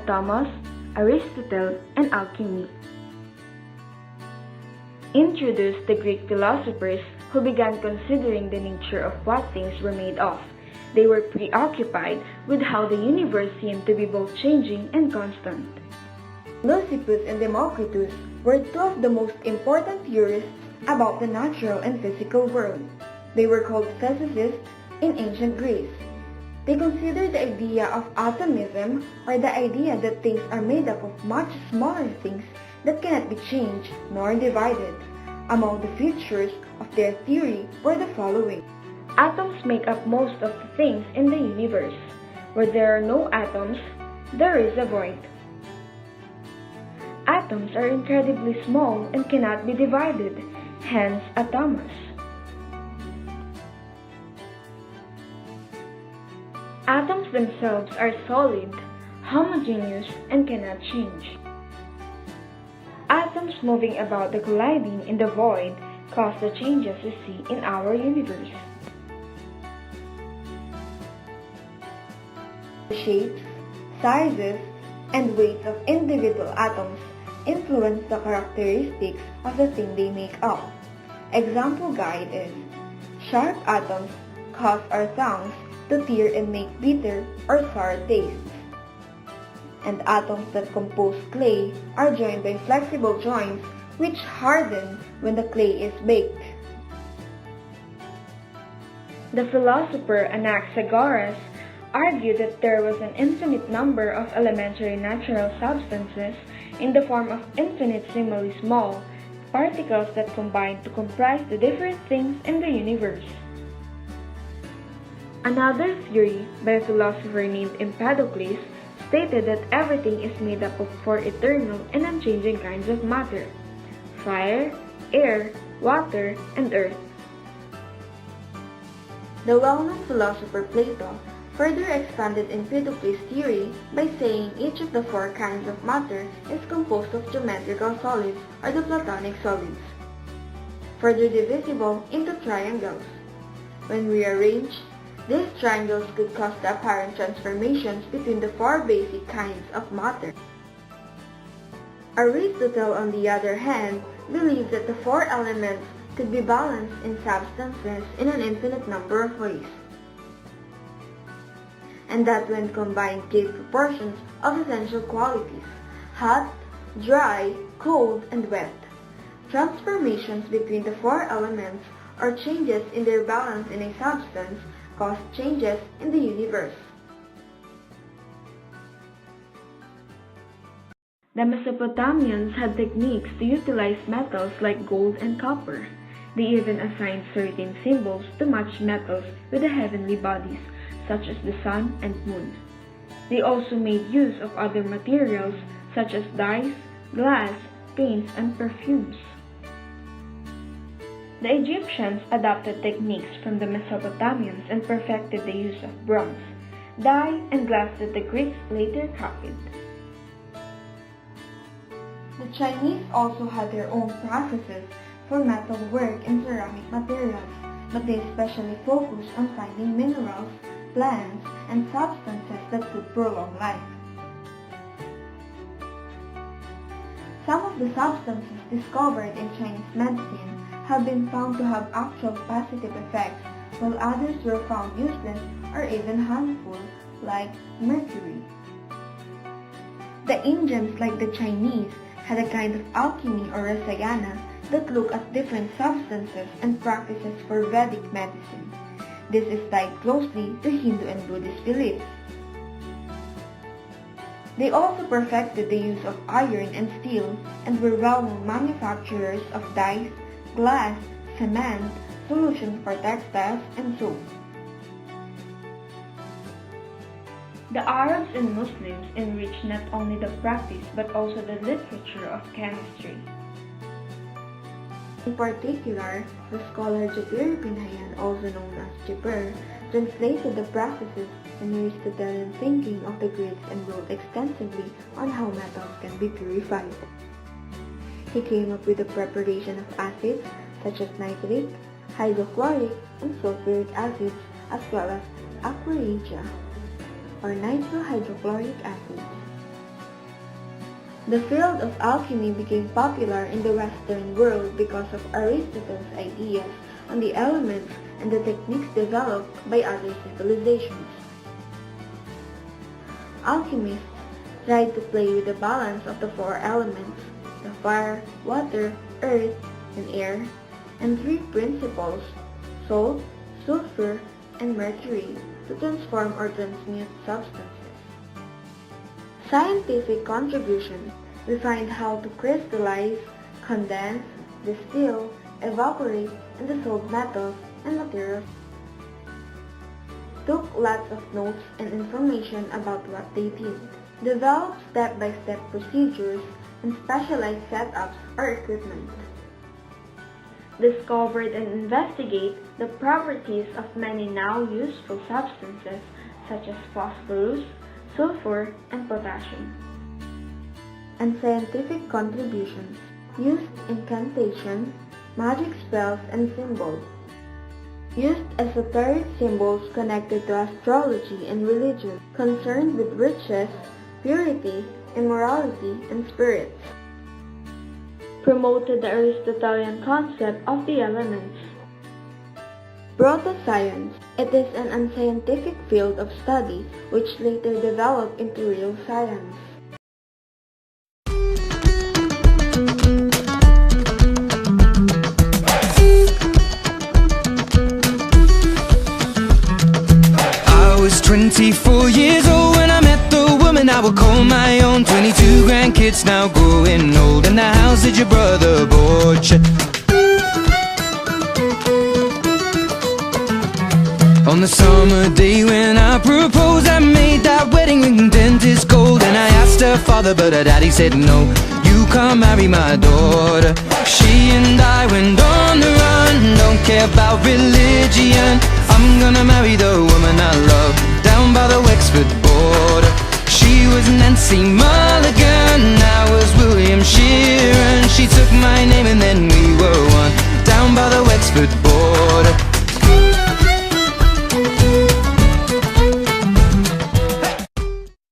Thomas, Aristotle, and alchemy. Introduced the Greek philosophers who began considering the nature of what things were made of. They were preoccupied with how the universe seemed to be both changing and constant. Leucippus and Democritus were two of the most important theorists about the natural and physical world. They were called physicists in ancient Greece. They considered the idea of atomism, or the idea that things are made up of much smaller things that cannot be changed nor divided. Among the features of their theory were the following. Atoms make up most of the things in the universe. Where there are no atoms, there is a void. Atoms are incredibly small and cannot be divided, hence atomos. Atoms themselves are solid, homogeneous, and cannot change. Atoms moving about the colliding in the void cause the changes we see in our universe. The shapes, sizes, and weights of individual atoms influence the characteristics of the thing they make up. Example guide is, sharp atoms cause our tongues to tear and make bitter or sour tastes. And atoms that compose clay are joined by flexible joints which harden when the clay is baked. The philosopher Anaxagoras argued that there was an infinite number of elementary natural substances in the form of infinitesimally small particles that combine to comprise the different things in the universe. Another theory by a philosopher named Empedocles stated that everything is made up of four eternal and unchanging kinds of matter: fire, air, water, and earth. The well-known philosopher Plato further expanded Empedocles' theory by saying each of the four kinds of matter is composed of geometrical solids, or the Platonic solids, further divisible into triangles. When rearranged, these triangles could cause the apparent transformations between the four basic kinds of matter. Aristotle, on the other hand, believed that the four elements could be balanced in substances in an infinite number of ways, and that when combined gave proportions of essential qualities: hot, dry, cold, and wet. Transformations between the four elements, or changes in their balance in a substance, cause changes in the universe. The Mesopotamians had techniques to utilize metals like gold and copper. They even assigned certain symbols to match metals with the heavenly bodies, such as the sun and moon. They also made use of other materials such as dyes, glass, paints, and perfumes. The Egyptians adopted techniques from the Mesopotamians and perfected the use of bronze, dye, and glass that the Greeks later copied. The Chinese also had their own processes for metal work and ceramic materials, but they especially focused on finding minerals, plants, and substances that could prolong life. Some of the substances discovered in Chinese medicine have been found to have actual positive effects, while others were found useless or even harmful, like mercury. The Indians, like the Chinese, had a kind of alchemy or rasayana that looked at different substances and practices for Vedic medicine. This is tied closely to Hindu and Buddhist beliefs. They also perfected the use of iron and steel and were well-known manufacturers of dyes, glass, cement, solutions for textiles, and soap. The Arabs and Muslims enriched not only the practice but also the literature of chemistry. In particular, the scholar Jabir bin Hayyan, also known as Jabir, translated the practices and Aristotelian thinking of the Greeks and wrote extensively on how metals can be purified. He came up with the preparation of acids such as nitric, hydrochloric, and sulfuric acids, as well as aqua regia, or nitrohydrochloric acid. The field of alchemy became popular in the Western world because of Aristotle's ideas on the elements and the techniques developed by other civilizations. Alchemists tried to play with the balance of the four elements, the fire, water, earth, and air, and three principles, salt, sulfur, and mercury, to transform or transmute substances. Scientific contributions refined how to crystallize, condense, distill, evaporate, and dissolve metals and materials. Took lots of notes and information about what they did. Developed step-by-step procedures and specialized setups or equipment. Discovered and investigate the properties of many now useful substances such as phosphorus, sulfur, and potassium. And scientific contributions used incantation, magic spells, and symbols. Used esoteric symbols connected to astrology and religion, concerned with riches, purity, immorality, and spirits. Promoted the Aristotelian concept of the elements. Proto-science. It is an unscientific field of study which later developed into real science. I was 24 years old when I met the woman I would call my own. 22 grandkids now growing old, and the house that your brother bought you. On the summer day when I proposed, I made that wedding ring dentist gold. And I asked her father, but her daddy said no, you can't marry my daughter. She and I went on the run, don't care about religion. I'm gonna marry the woman I love, down by the Wexford border. She was Nancy Mulligan, I was William Sheeran. She took my name and then we were one, down by the Wexford border.